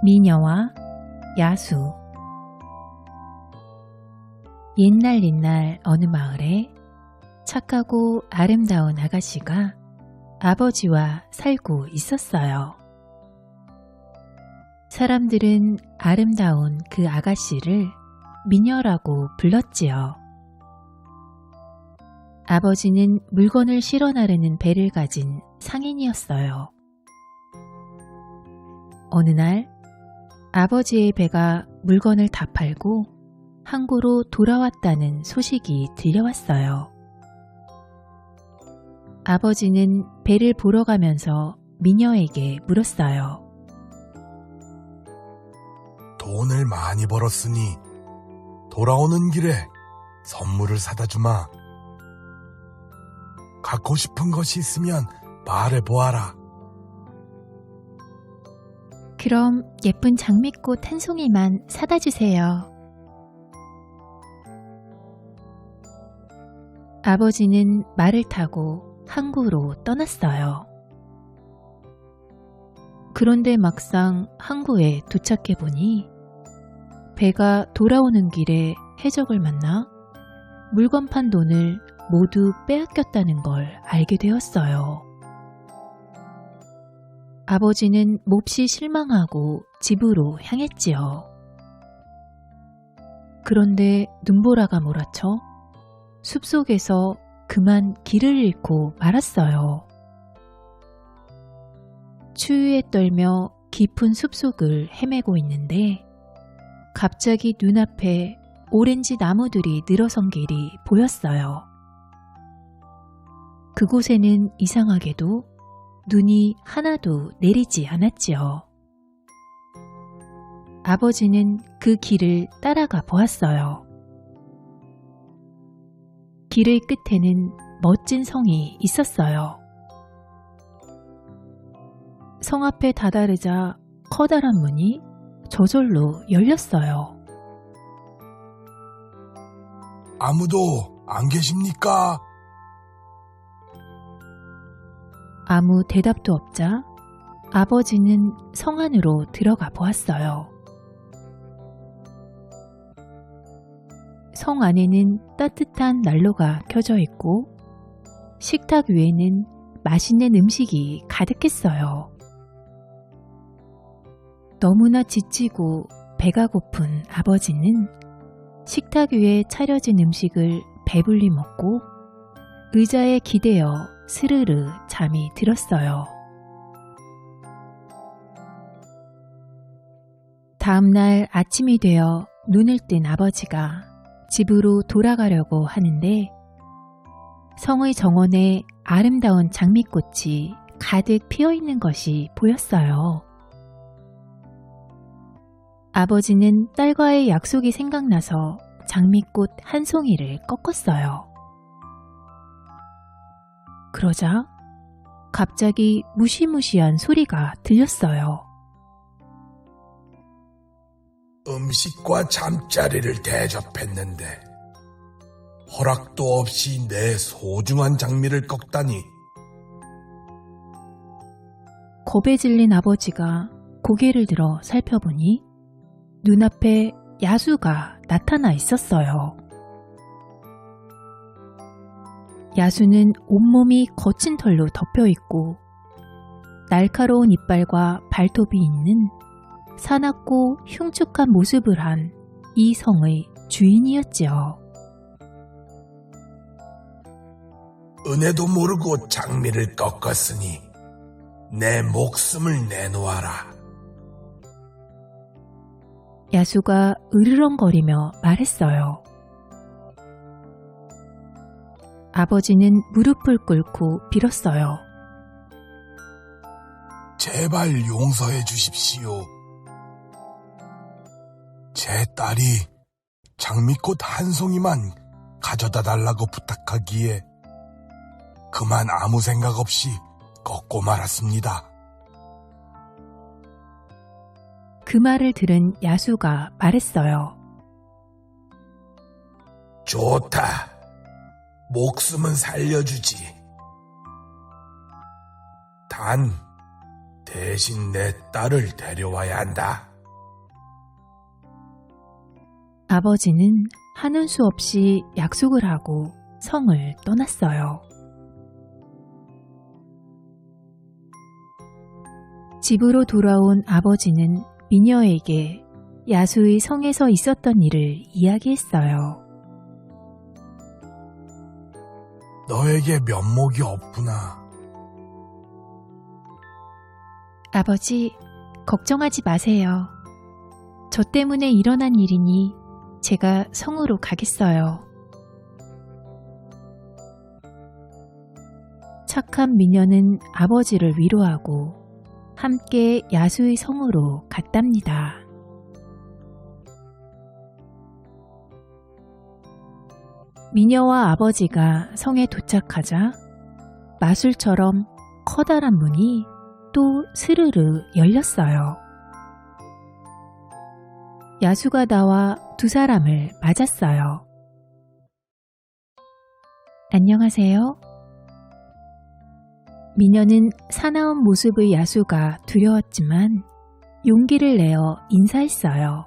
미녀와 야수. 옛날 어느 마을에 착하고 아름다운 아가씨가 아버지와 살고 있었어요. 사람들은 아름다운 그 아가씨를 미녀라고 불렀지요. 아버지는 물건을 실어 나르는 배를 가진 상인이었어요. 어느 날 아버지의 배가 물건을 다 팔고 항구로 돌아왔다는 소식이 들려왔어요. 아버지는 배를 보러 가면서 미녀에게 물었어요. 돈을 많이 벌었으니 돌아오는 길에 선물을 사다 주마. 갖고 싶은 것이 있으면 말해보아라. 그럼 예쁜 장미꽃 한 송이만 사다 주세요. 아버지는 말을 타고 항구로 떠났어요. 그런데 막상 항구에 도착해 보니 배가 돌아오는 길에 해적을 만나 물건 판 돈을 모두 빼앗겼다는 걸 알게 되었어요. 아버지는 몹시 실망하고 집으로 향했지요. 그런데 눈보라가 몰아쳐 숲속에서 그만 길을 잃고 말았어요. 추위에 떨며 깊은 숲속을 헤매고 있는데 갑자기 눈앞에 오렌지 나무들이 늘어선 길이 보였어요. 그곳에는 이상하게도 눈이 하나도 내리지 않았지요. 아버지는 그 길을 따라가 보았어요. 길의 끝에는 멋진 성이 있었어요. 성 앞에 다다르자 커다란 문이 저절로 열렸어요. 아무도 안 계십니까? 아무 대답도 없자 아버지는 성 안으로 들어가 보았어요. 성 안에는 따뜻한 난로가 켜져 있고 식탁 위에는 맛있는 음식이 가득했어요. 너무나 지치고 배가 고픈 아버지는 식탁 위에 차려진 음식을 배불리 먹고 의자에 기대어 스르르 잠이 들었어요. 다음날 아침이 되어 눈을 뜬 아버지가 집으로 돌아가려고 하는데 성의 정원에 아름다운 장미꽃이 가득 피어있는 것이 보였어요. 아버지는 딸과의 약속이 생각나서 장미꽃 한 송이를 꺾었어요. 그러자 갑자기 무시무시한 소리가 들렸어요. 음식과 잠자리를 대접했는데 허락도 없이 내 소중한 장미를 꺾다니. 겁에 질린 아버지가 고개를 들어 살펴보니 눈앞에 야수가 나타나 있었어요. 야수는 온몸이 거친 털로 덮여있고 날카로운 이빨과 발톱이 있는 사납고 흉측한 모습을 한 이 성의 주인이었지요. 은혜도 모르고 장미를 꺾었으니 내 목숨을 내놓아라. 야수가 으르렁거리며 말했어요. 아버지는 무릎을 꿇고 빌었어요. 제발 용서해 주십시오. 제 딸이 장미꽃 한 송이만 가져다 달라고 부탁하기에 그만 아무 생각 없이 꺾고 말았습니다. 그 말을 들은 야수가 말했어요. 좋다. 목숨은 살려주지. 단 대신 내 딸을 데려와야 한다. 아버지는 하는 수 없이 약속을 하고 성을 떠났어요. 집으로 돌아온 아버지는 미녀에게 야수의 성에서 있었던 일을 이야기했어요. 너에게 면목이 없구나. 아버지, 걱정하지 마세요. 저 때문에 일어난 일이니 제가 성으로 가겠어요. 착한 미녀는 아버지를 위로하고 함께 야수의 성으로 갔답니다. 미녀와 아버지가 성에 도착하자 마술처럼 커다란 문이 또 스르르 열렸어요. 야수가 나와 두 사람을 맞았어요. 안녕하세요. 미녀는 사나운 모습의 야수가 두려웠지만 용기를 내어 인사했어요.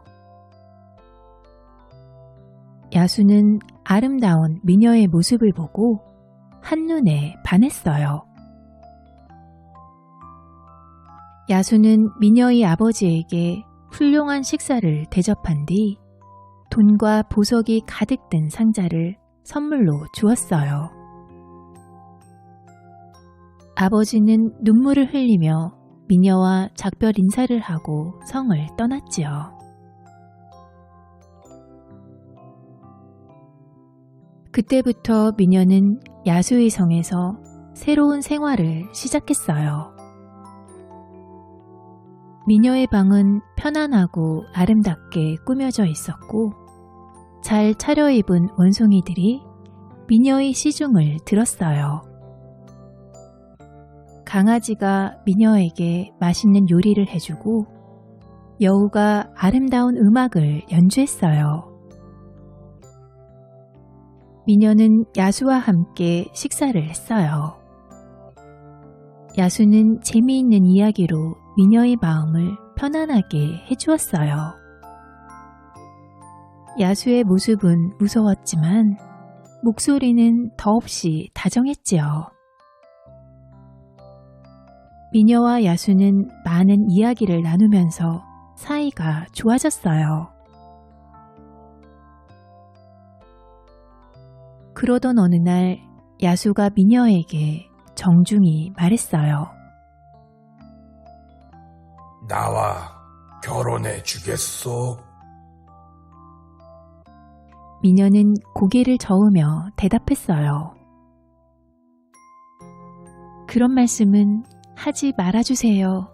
야수는 아름다운 미녀의 모습을 보고 한눈에 반했어요. 야수는 미녀의 아버지에게 훌륭한 식사를 대접한 뒤 돈과 보석이 가득 든 상자를 선물로 주었어요. 아버지는 눈물을 흘리며 미녀와 작별 인사를 하고 성을 떠났지요. 그때부터 미녀는 야수의 성에서 새로운 생활을 시작했어요. 미녀의 방은 편안하고 아름답게 꾸며져 있었고 잘 차려입은 원숭이들이 미녀의 시중을 들었어요. 강아지가 미녀에게 맛있는 요리를 해주고 여우가 아름다운 음악을 연주했어요. 미녀는 야수와 함께 식사를 했어요. 야수는 재미있는 이야기로 미녀의 마음을 편안하게 해주었어요. 야수의 모습은 무서웠지만 목소리는 더없이 다정했지요. 미녀와 야수는 많은 이야기를 나누면서 사이가 좋아졌어요. 그러던 어느 날 야수가 미녀에게 정중히 말했어요. 나와 결혼해 주겠소? 미녀는 고개를 저으며 대답했어요. 그런 말씀은 하지 말아주세요.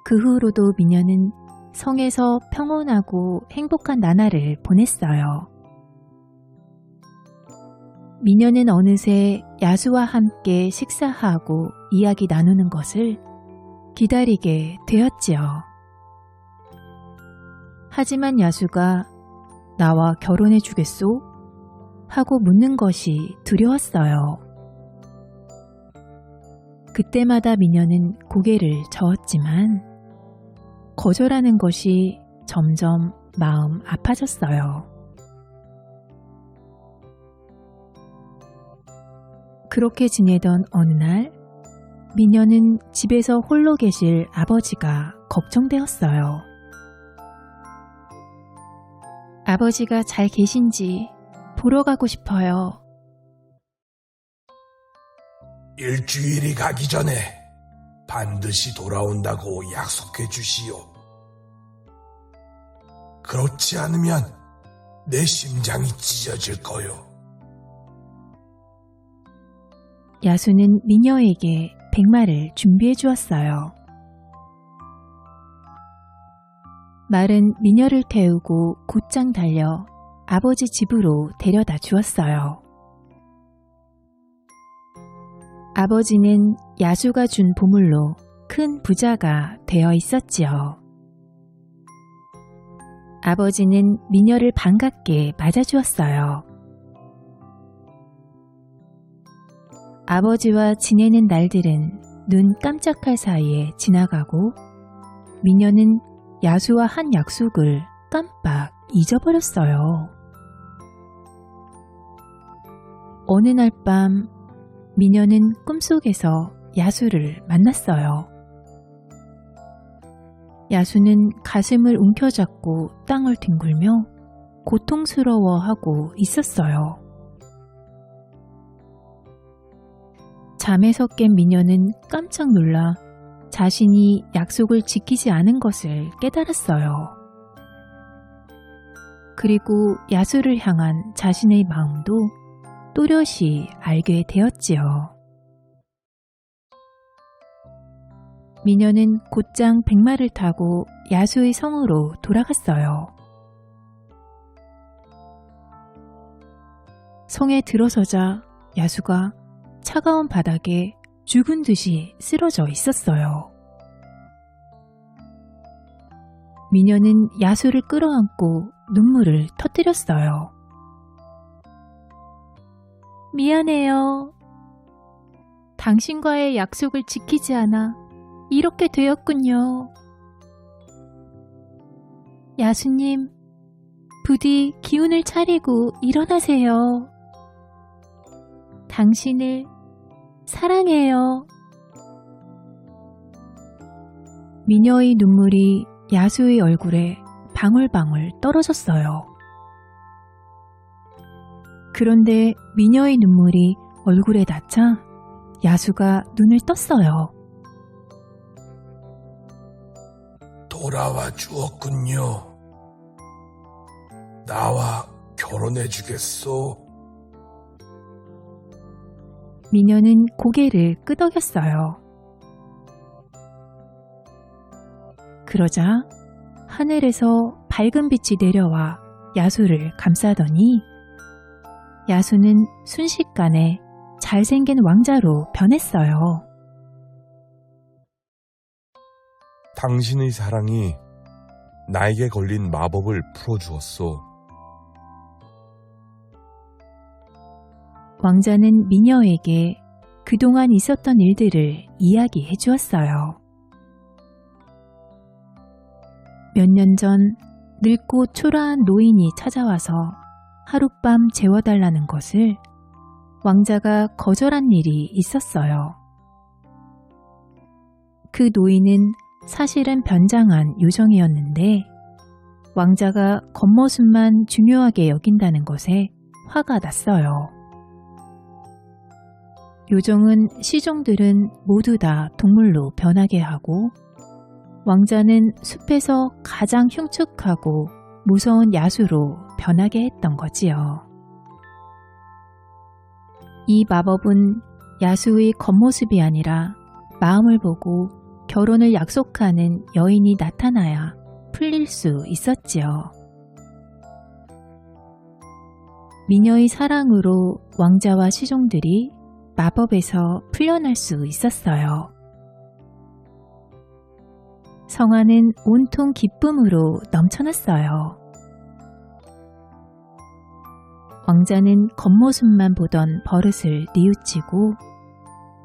그 후로도 미녀는 성에서 평온하고 행복한 나날을 보냈어요. 미녀는 어느새 야수와 함께 식사하고 이야기 나누는 것을 기다리게 되었지요. 하지만 야수가 나와 결혼해 주겠소? 하고 묻는 것이 두려웠어요. 그때마다 미녀는 고개를 저었지만 거절하는 것이 점점 마음 아파졌어요. 그렇게 지내던 어느 날 미녀는 집에서 홀로 계실 아버지가 걱정되었어요. 아버지가 잘 계신지 보러 가고 싶어요. 일주일이 가기 전에 반드시 돌아온다고 약속해 주시오. 그렇지 않으면 내 심장이 찢어질 거요. 야수는 미녀에게 백마를 준비해 주었어요. 말은 미녀를 태우고 곧장 달려 아버지 집으로 데려다 주었어요. 아버지는 야수가 준 보물로 큰 부자가 되어 있었지요. 아버지는 미녀를 반갑게 맞아주었어요. 아버지와 지내는 날들은 눈 깜짝할 사이에 지나가고 미녀는 야수와 한 약속을 깜빡 잊어버렸어요. 어느 날 밤 미녀는 꿈속에서 야수를 만났어요. 야수는 가슴을 움켜잡고 땅을 뒹굴며 고통스러워하고 있었어요. 잠에서 깬 미녀는 깜짝 놀라 자신이 약속을 지키지 않은 것을 깨달았어요. 그리고 야수를 향한 자신의 마음도 또렷이 알게 되었지요. 미녀는 곧장 백마를 타고 야수의 성으로 돌아갔어요. 성에 들어서자 야수가 차가운 바닥에 죽은 듯이 쓰러져 있었어요. 미녀는 야수를 끌어안고 눈물을 터뜨렸어요. 미안해요. 당신과의 약속을 지키지 않아 이렇게 되었군요. 야수님, 부디 기운을 차리고 일어나세요. 당신을 사랑해요. 미녀의 눈물이 야수의 얼굴에 방울방울 떨어졌어요. 그런데 미녀의 눈물이 얼굴에 닿자 야수가 눈을 떴어요. 돌아와 주었군요. 나와 결혼해 주겠소? 미녀는 고개를 끄덕였어요. 그러자 하늘에서 밝은 빛이 내려와 야수를 감싸더니 야수는 순식간에 잘생긴 왕자로 변했어요. 당신의 사랑이 나에게 걸린 마법을 풀어주었소. 왕자는 미녀에게 그동안 있었던 일들을 이야기해 주었어요. 몇 년 전 늙고 초라한 노인이 찾아와서 하룻밤 재워달라는 것을 왕자가 거절한 일이 있었어요. 그 노인은 사실은 변장한 요정이었는데 왕자가 겉모습만 중요하게 여긴다는 것에 화가 났어요. 요정은 시종들은 모두 다 동물로 변하게 하고 왕자는 숲에서 가장 흉측하고 무서운 야수로 변하게 했던 거지요. 이 마법은 야수의 겉모습이 아니라 마음을 보고 결혼을 약속하는 여인이 나타나야 풀릴 수 있었지요. 미녀의 사랑으로 왕자와 시종들이 마법에서 풀려날 수 있었어요. 성화는 온통 기쁨으로 넘쳐났어요. 왕자는 겉모습만 보던 버릇을 뉘우치고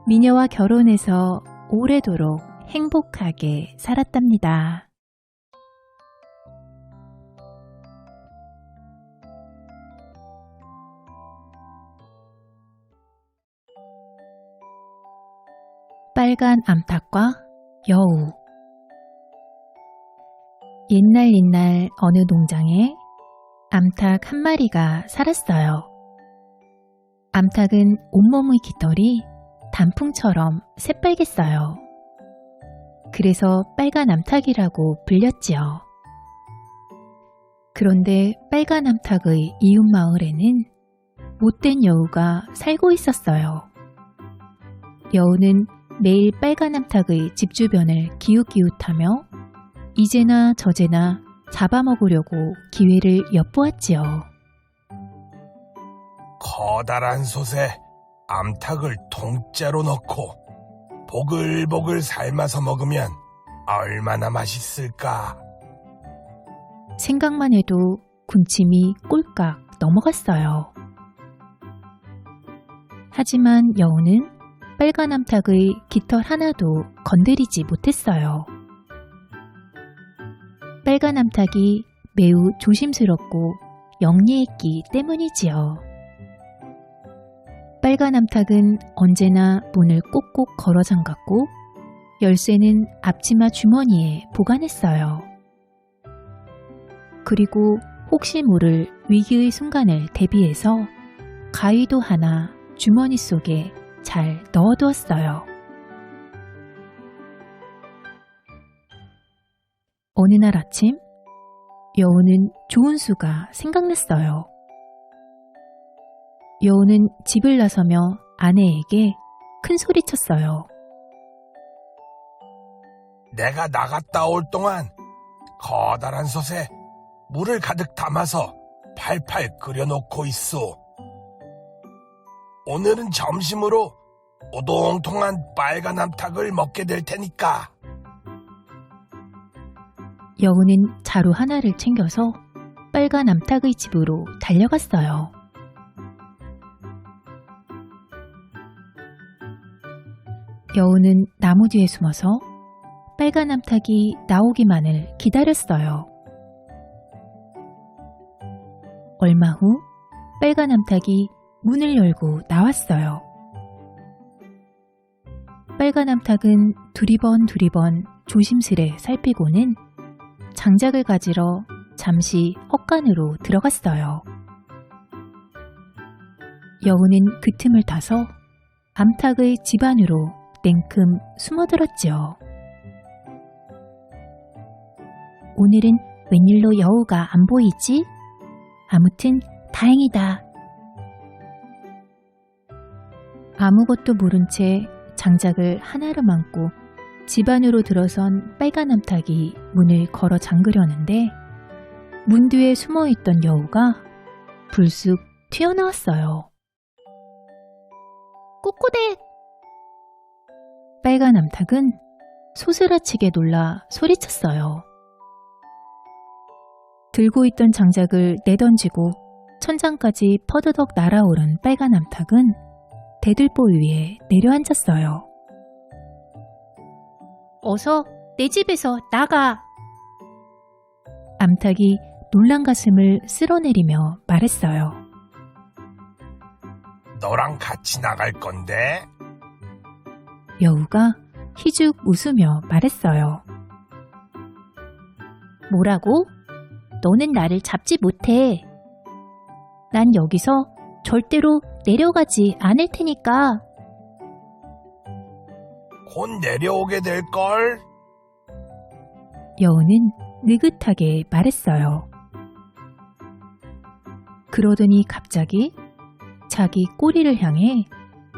미녀와 결혼해서 오래도록 행복하게 살았답니다. 빨간 암탉과 여우. 옛날 어느 농장에 암탉 한 마리가 살았어요. 암탉은 온몸의 깃털이 단풍처럼 새빨갰어요. 그래서 빨간 암탉이라고 불렸지요. 그런데 빨간 암탉의 이웃 마을에는 못된 여우가 살고 있었어요. 여우는 매일 빨간 암탉의 집 주변을 기웃기웃하며 이제나 저제나 잡아먹으려고 기회를 엿보았지요. 커다란 솥에 암탉을 통째로 넣고 보글보글 삶아서 먹으면 얼마나 맛있을까? 생각만 해도 군침이 꼴깍 넘어갔어요. 하지만 여우는 빨간 암탉의 깃털 하나도 건드리지 못했어요. 빨간 암탉이 매우 조심스럽고 영리했기 때문이지요. 빨간 암탉은 언제나 문을 꼭꼭 걸어 잠갔고 열쇠는 앞치마 주머니에 보관했어요. 그리고 혹시 모를 위기의 순간을 대비해서 가위도 하나 주머니 속에 잘 넣어두었어요. 어느 날 아침, 여우는 좋은 수가 생각났어요. 여우는 집을 나서며 아내에게 큰 소리쳤어요. 내가 나갔다 올 동안 커다란 솥에 물을 가득 담아서 팔팔 끓여놓고 있소. 오늘은 점심으로 오동통한 빨간 암탉을 먹게 될 테니까. 여우는 자루 하나를 챙겨서 빨간 암탉의 집으로 달려갔어요. 여우는 나무 뒤에 숨어서 빨간 암탉이 나오기만을 기다렸어요. 얼마 후 빨간 암탉이 문을 열고 나왔어요. 빨간 암탉은 두리번 조심스레 살피고는 장작을 가지러 잠시 헛간으로 들어갔어요. 여우는 그 틈을 타서 암탉의 집 안으로 냉큼 숨어들었지요. 오늘은 웬일로 여우가 안 보이지? 아무튼 다행이다. 아무것도 모른 채 장작을 하나로 안고 집 안으로 들어선 빨간 암탉이 문을 걸어 잠그려는데 문 뒤에 숨어있던 여우가 불쑥 튀어나왔어요. 꼬꼬댁! 빨간 암탉은 소스라치게 놀라 소리쳤어요. 들고 있던 장작을 내던지고 천장까지 퍼드덕 날아오른 빨간 암탉은 대들보 위에 내려앉았어요. 어서 내 집에서 나가! 암탉이 놀란 가슴을 쓸어내리며 말했어요. 너랑 같이 나갈 건데? 여우가 희죽 웃으며 말했어요. 뭐라고? 너는 나를 잡지 못해. 난 여기서 절대로 내려가지 않을 테니까. 곧 내려오게 될걸? 여우는 느긋하게 말했어요. 그러더니 갑자기 자기 꼬리를 향해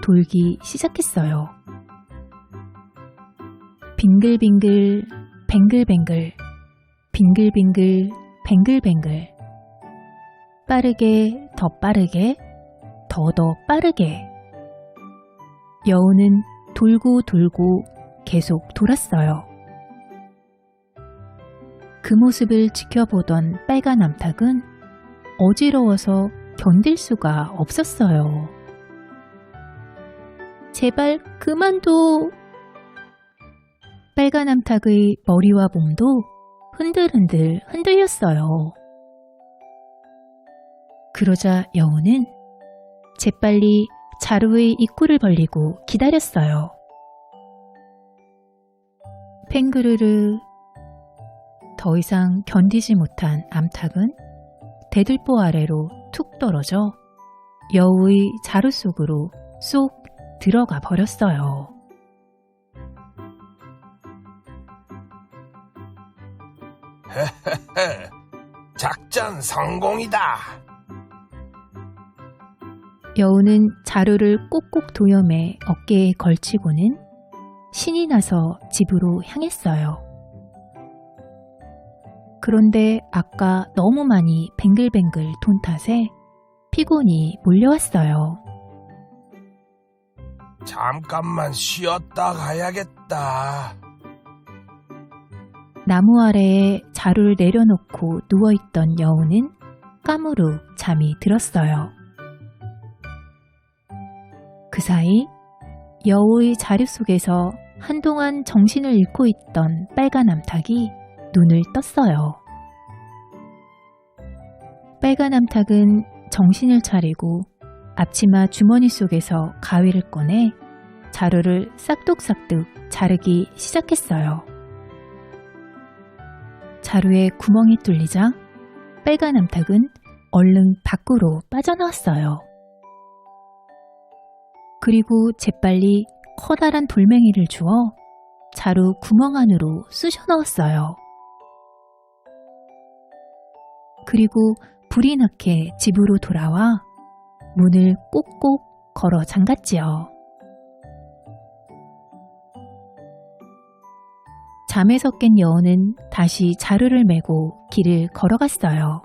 돌기 시작했어요. 빙글빙글, 뱅글뱅글, 빙글빙글, 뱅글뱅글. 빠르게, 더 빠르게, 더 빠르게. 여우는 돌고 돌고 계속 돌았어요. 그 모습을 지켜보던 빨간 암탉은 어지러워서 견딜 수가 없었어요. 제발 그만둬. 빨간 암탉의 머리와 몸도 흔들흔들 흔들렸어요. 그러자 여우는 재빨리 자루의 입구를 벌리고 기다렸어요. 팽그르르. 더 이상 견디지 못한 암탉은 대들보 아래로 툭 떨어져 여우의 자루 속으로 쏙 들어가 버렸어요. 작전 성공이다. 여우는 자루를 꼭꼭 도염해 어깨에 걸치고는 신이 나서 집으로 향했어요. 그런데 아까 너무 많이 뱅글뱅글 돈 탓에 피곤이 몰려왔어요. 잠깐만 쉬었다 가야겠다. 나무 아래에 자루를 내려놓고 누워있던 여우는 까무룩 잠이 들었어요. 그 사이 여우의 자루 속에서 한동안 정신을 잃고 있던 빨간 암탉이 눈을 떴어요. 빨간 암탉은 정신을 차리고 앞치마 주머니 속에서 가위를 꺼내 자루를 싹둑싹둑 자르기 시작했어요. 자루에 구멍이 뚫리자 빨간 암탉은 얼른 밖으로 빠져나왔어요. 그리고 재빨리 커다란 돌멩이를 주워 자루 구멍 안으로 쑤셔 넣었어요. 그리고 불이 나게 집으로 돌아와 문을 꼭꼭 걸어 잠갔지요. 잠에서 깬 여우는 다시 자루를 메고 길을 걸어갔어요.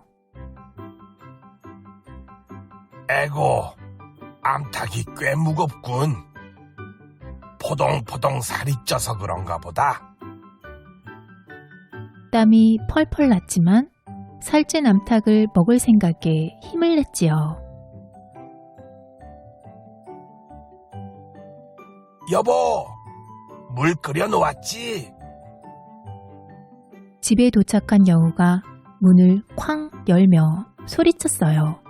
에고, 암탉이 꽤 무겁군. 포동포동 살이 쪄서 그런가 보다. 땀이 펄펄 났지만 살찐 암탉을 먹을 생각에 힘을 냈지요. 여보, 물 끓여 놓았지? 집에 도착한 여우가 문을 쾅 열며 소리쳤어요.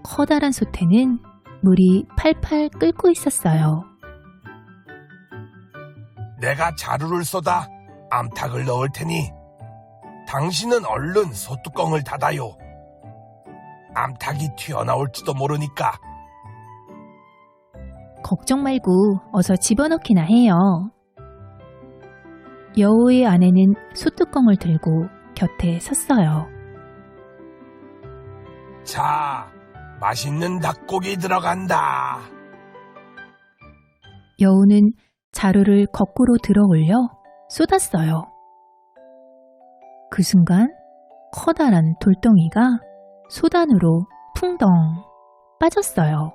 커다란 솥에는 물이 팔팔 끓고 있었어요. 내가 자루를 쏟아 암탉을 넣을 테니 당신은 얼른 솥뚜껑을 닫아요. 암탉이 튀어나올지도 모르니까. 걱정 말고 어서 집어넣기나 해요. 여우의 아내는 솥뚜껑을 들고 곁에 섰어요. 자, 맛있는 닭고기 들어간다. 여우는 자루를 거꾸로 들어 올려 쏟았어요. 그 순간 커다란 돌덩이가 솥안으로 풍덩 빠졌어요.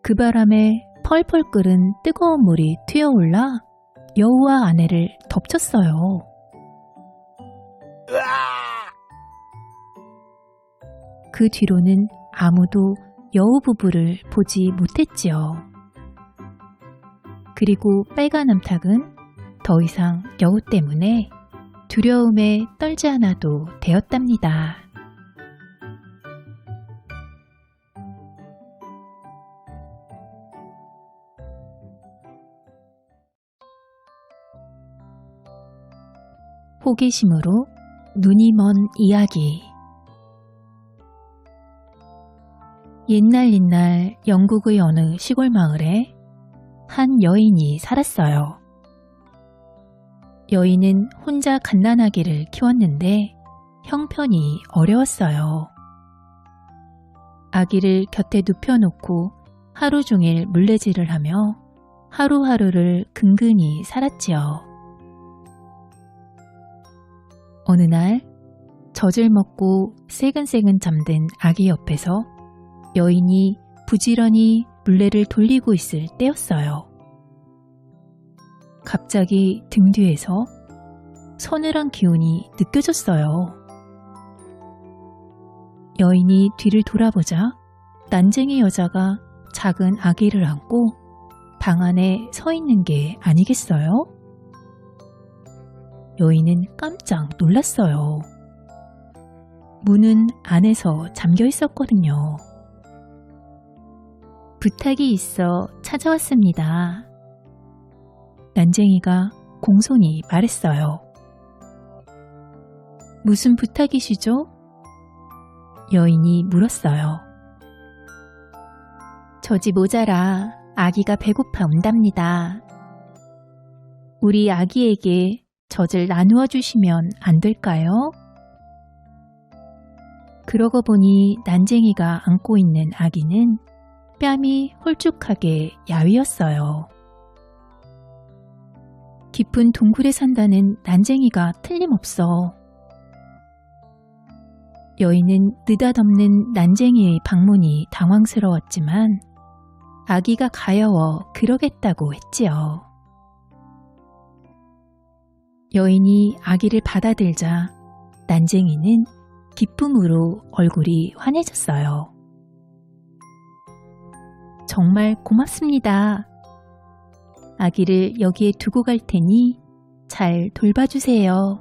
그 바람에 펄펄 끓은 뜨거운 물이 튀어올라 여우와 아내를 덮쳤어요. 으아! 그 뒤로는 아무도 여우 부부를 보지 못했지요. 그리고 빨간 암탉은 더 이상 여우 때문에 두려움에 떨지 않아도 되었답니다. 호기심으로 눈이 먼 이야기. 옛날 영국의 어느 시골 마을에 한 여인이 살았어요. 여인은 혼자 갓난아기를 키웠는데 형편이 어려웠어요. 아기를 곁에 눕혀놓고 하루 종일 물레질을 하며 하루하루를 근근히 살았지요. 어느 날 젖을 먹고 새근새근 잠든 아기 옆에서 여인이 부지런히 물레를 돌리고 있을 때였어요. 갑자기 등 뒤에서 서늘한 기운이 느껴졌어요. 여인이 뒤를 돌아보자 난쟁이 여자가 작은 아기를 안고 방 안에 서 있는 게 아니겠어요? 여인은 깜짝 놀랐어요. 문은 안에서 잠겨 있었거든요. 부탁이 있어 찾아왔습니다. 난쟁이가 공손히 말했어요. 무슨 부탁이시죠? 여인이 물었어요. 젖이 모자라 아기가 배고파 운답니다. 우리 아기에게 젖을 나누어 주시면 안 될까요? 그러고 보니 난쟁이가 안고 있는 아기는 뺨이 홀쭉하게 야위었어요. 깊은 동굴에 산다는 난쟁이가 틀림없어. 여인은 느닷없는 난쟁이의 방문이 당황스러웠지만 아기가 가여워 그러겠다고 했지요. 여인이 아기를 받아들자 난쟁이는 기쁨으로 얼굴이 환해졌어요. 정말 고맙습니다. 아기를 여기에 두고 갈 테니 잘 돌봐주세요.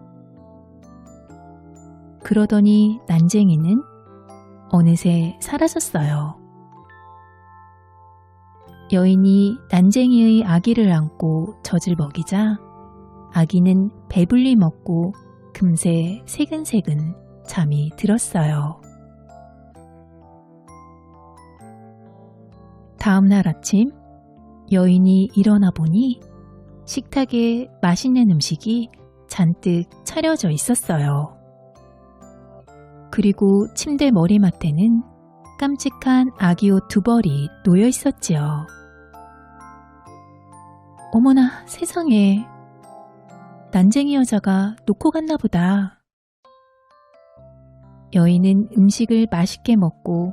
그러더니 난쟁이는 어느새 사라졌어요. 여인이 난쟁이의 아기를 안고 젖을 먹이자 아기는 배불리 먹고 금세 새근새근 잠이 들었어요. 다음 날 아침 여인이 일어나 보니 식탁에 맛있는 음식이 잔뜩 차려져 있었어요. 그리고 침대 머리맡에는 깜찍한 아기 옷 2벌이 놓여 있었지요. 어머나 세상에, 난쟁이 여자가 놓고 갔나 보다. 여인은 음식을 맛있게 먹고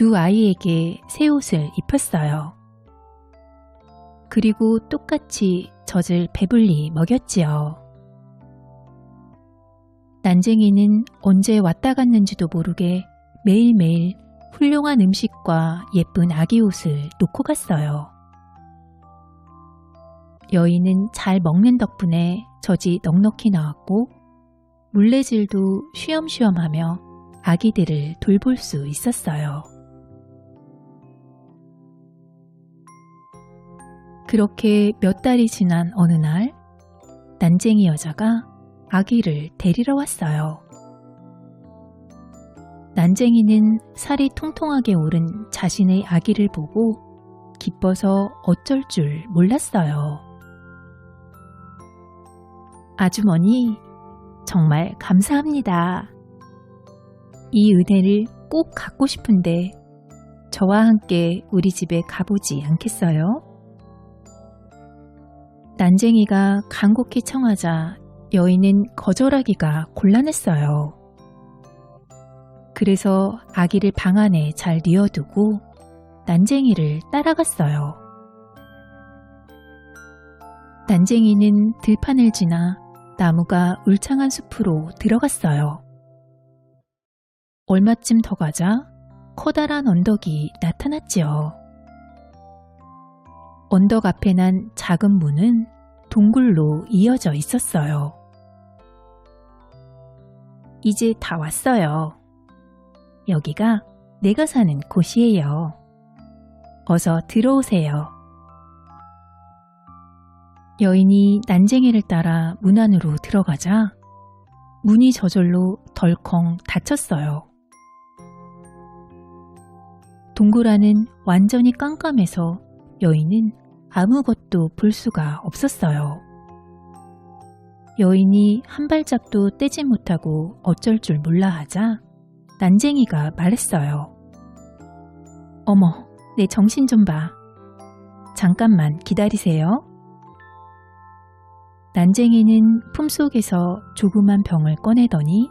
2 아이에게 새 옷을 입혔어요. 그리고 똑같이 젖을 배불리 먹였지요. 난쟁이는 언제 왔다 갔는지도 모르게 매일매일 훌륭한 음식과 예쁜 아기 옷을 놓고 갔어요. 여인은 잘 먹는 덕분에 젖이 넉넉히 나왔고 물레질도 쉬엄쉬엄하며 아기들을 돌볼 수 있었어요. 그렇게 몇 달이 지난 어느 날 난쟁이 여자가 아기를 데리러 왔어요. 난쟁이는 살이 통통하게 오른 자신의 아기를 보고 기뻐서 어쩔 줄 몰랐어요. 아주머니, 정말 감사합니다. 이 은혜를 꼭 갖고 싶은데 저와 함께 우리 집에 가보지 않겠어요? 난쟁이가 간곡히 청하자 여인은 거절하기가 곤란했어요. 그래서 아기를 방 안에 잘 뉘어두고 난쟁이를 따라갔어요. 난쟁이는 들판을 지나 나무가 울창한 숲으로 들어갔어요. 얼마쯤 더 가자 커다란 언덕이 나타났지요. 언덕 앞에 난 작은 문은 동굴로 이어져 있었어요. 이제 다 왔어요. 여기가 내가 사는 곳이에요. 어서 들어오세요. 여인이 난쟁이를 따라 문 안으로 들어가자 문이 저절로 덜컹 닫혔어요. 동굴 안은 완전히 깜깜해서 여인은 아무것도 볼 수가 없었어요. 여인이 한 발짝도 떼지 못하고 어쩔 줄 몰라 하자 난쟁이가 말했어요. 어머, 내 정신 좀 봐. 잠깐만 기다리세요. 난쟁이는 품속에서 조그만 병을 꺼내더니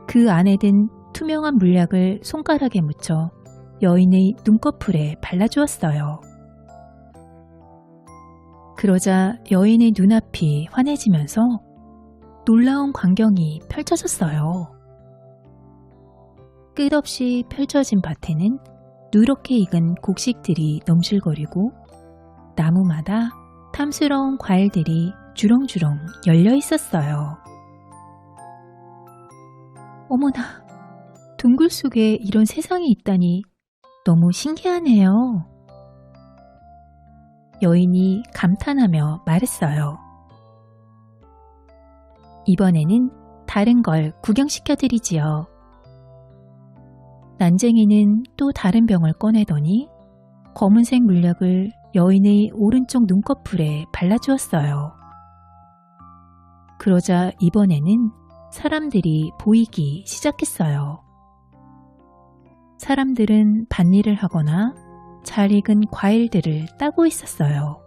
그 안에 든 투명한 물약을 손가락에 묻혀 여인의 눈꺼풀에 발라주었어요. 그러자 여인의 눈앞이 환해지면서 놀라운 광경이 펼쳐졌어요. 끝없이 펼쳐진 밭에는 누렇게 익은 곡식들이 넘실거리고 나무마다 탐스러운 과일들이 주렁주렁 열려 있었어요. 어머나, 동굴 속에 이런 세상이 있다니 너무 신기하네요. 여인이 감탄하며 말했어요. 이번에는 다른 걸 구경시켜드리지요. 난쟁이는 또 다른 병을 꺼내더니 검은색 물약을 여인의 오른쪽 눈꺼풀에 발라주었어요. 그러자 이번에는 사람들이 보이기 시작했어요. 사람들은 밭일을 하거나 잘 익은 과일들을 따고 있었어요.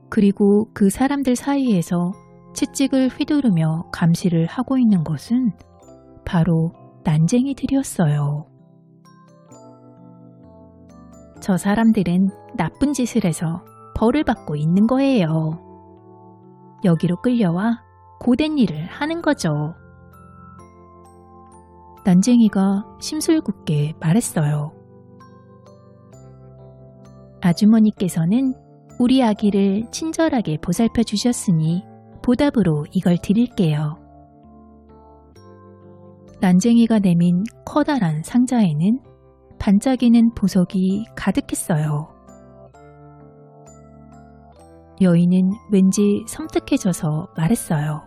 그리고 그 사람들 사이에서 채찍을 휘두르며 감시를 하고 있는 것은 바로 난쟁이들이었어요. 저 사람들은 나쁜 짓을 해서 벌을 받고 있는 거예요. 여기로 끌려와 고된 일을 하는 거죠. 난쟁이가 심술궂게 말했어요. 아주머니께서는 우리 아기를 친절하게 보살펴 주셨으니 보답으로 이걸 드릴게요. 난쟁이가 내민 커다란 상자에는 반짝이는 보석이 가득했어요. 여인은 왠지 섬뜩해져서 말했어요.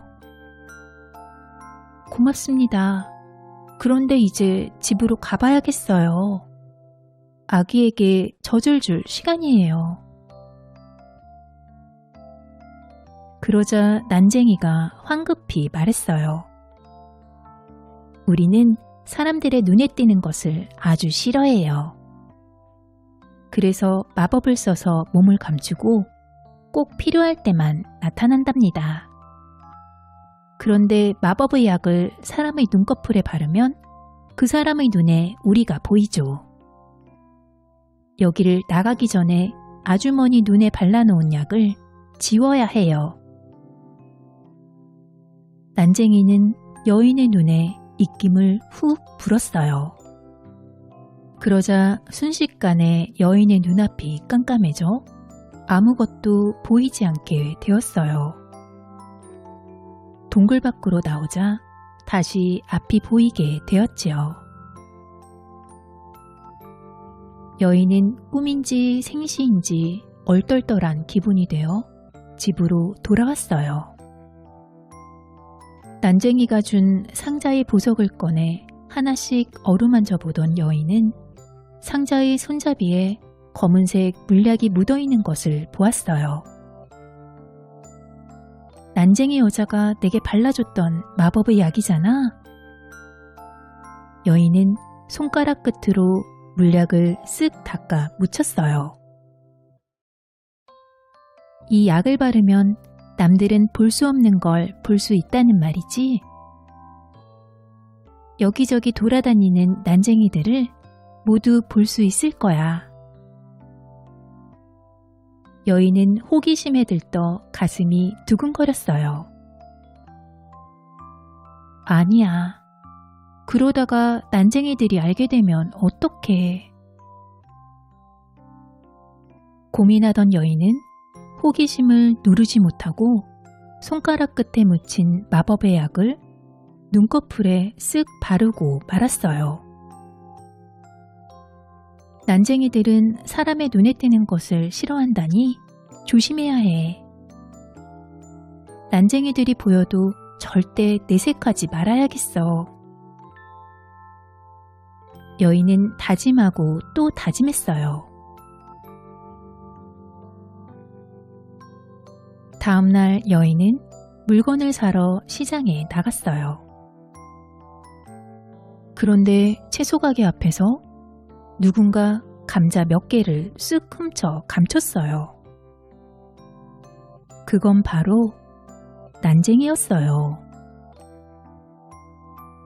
고맙습니다. 그런데 이제 집으로 가봐야겠어요. 아기에게 젖을 줄 시간이에요. 그러자 난쟁이가 황급히 말했어요. 우리는 사람들의 눈에 띄는 것을 아주 싫어해요. 그래서 마법을 써서 몸을 감추고 꼭 필요할 때만 나타난답니다. 그런데 마법의 약을 사람의 눈꺼풀에 바르면 그 사람의 눈에 우리가 보이죠. 여기를 나가기 전에 아주머니 눈에 발라놓은 약을 지워야 해요. 난쟁이는 여인의 눈에 입김을 훅 불었어요. 그러자 순식간에 여인의 눈앞이 깜깜해져 아무것도 보이지 않게 되었어요. 동굴 밖으로 나오자 다시 앞이 보이게 되었지요. 여인은 꿈인지 생시인지 얼떨떨한 기분이 되어 집으로 돌아왔어요. 난쟁이가 준 상자의 보석을 꺼내 하나씩 어루만져 보던 여인은 상자의 손잡이에 검은색 물약이 묻어있는 것을 보았어요. 난쟁이 여자가 내게 발라줬던 마법의 약이잖아. 여인은 손가락 끝으로 물약을 쓱 닦아 묻혔어요. 이 약을 바르면 남들은 볼 수 없는 걸 볼 수 있다는 말이지. 여기저기 돌아다니는 난쟁이들을 모두 볼 수 있을 거야. 여인은 호기심에 들떠 가슴이 두근거렸어요. 아니야. 그러다가 난쟁이들이 알게 되면 어떡해. 고민하던 여인은 호기심을 누르지 못하고 손가락 끝에 묻힌 마법의 약을 눈꺼풀에 쓱 바르고 말았어요. 난쟁이들은 사람의 눈에 띄는 것을 싫어한다니 조심해야 해. 난쟁이들이 보여도 절대 내색하지 말아야겠어. 여인은 다짐하고 또 다짐했어요. 다음날 여인은 물건을 사러 시장에 나갔어요. 그런데 채소 가게 앞에서 누군가 감자 몇 개를 쓱 훔쳐 감췄어요. 그건 바로 난쟁이였어요.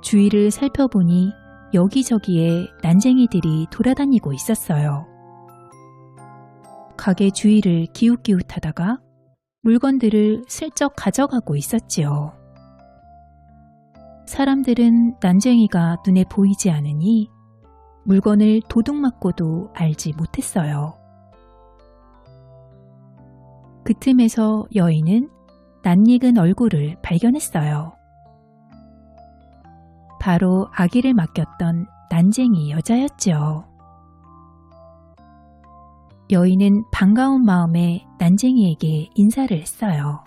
주위를 살펴보니 여기저기에 난쟁이들이 돌아다니고 있었어요. 가게 주위를 기웃기웃하다가 물건들을 슬쩍 가져가고 있었지요. 사람들은 난쟁이가 눈에 보이지 않으니 물건을 도둑맞고도 알지 못했어요. 그 틈에서 여인은 낯익은 얼굴을 발견했어요. 바로 아기를 맡겼던 난쟁이 여자였지요. 여인은 반가운 마음에 난쟁이에게 인사를 했어요.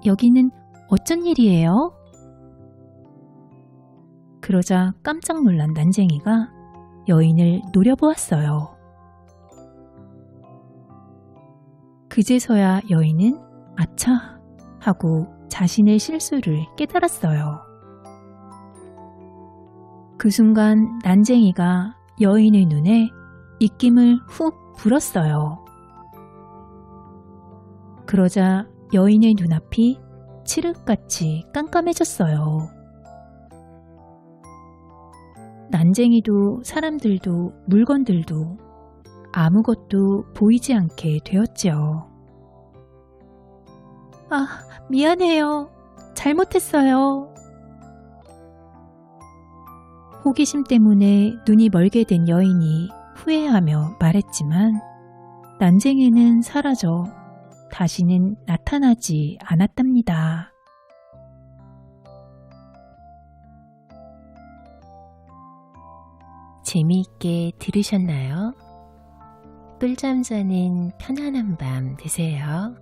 여기는 어쩐 일이에요? 그러자 깜짝 놀란 난쟁이가 여인을 노려보았어요. 그제서야 여인은 아차 하고 자신의 실수를 깨달았어요. 그 순간 난쟁이가 여인의 눈에 입김을 훅 불었어요. 그러자 여인의 눈앞이 칠흑같이 깜깜해졌어요. 난쟁이도 사람들도 물건들도 아무것도 보이지 않게 되었지요. 아, 미안해요. 잘못했어요. 호기심 때문에 눈이 멀게 된 여인이 후회하며 말했지만 난쟁이는 사라져 다시는 나타나지 않았답니다. 재미있게 들으셨나요? 꿀잠 자는 편안한 밤 되세요.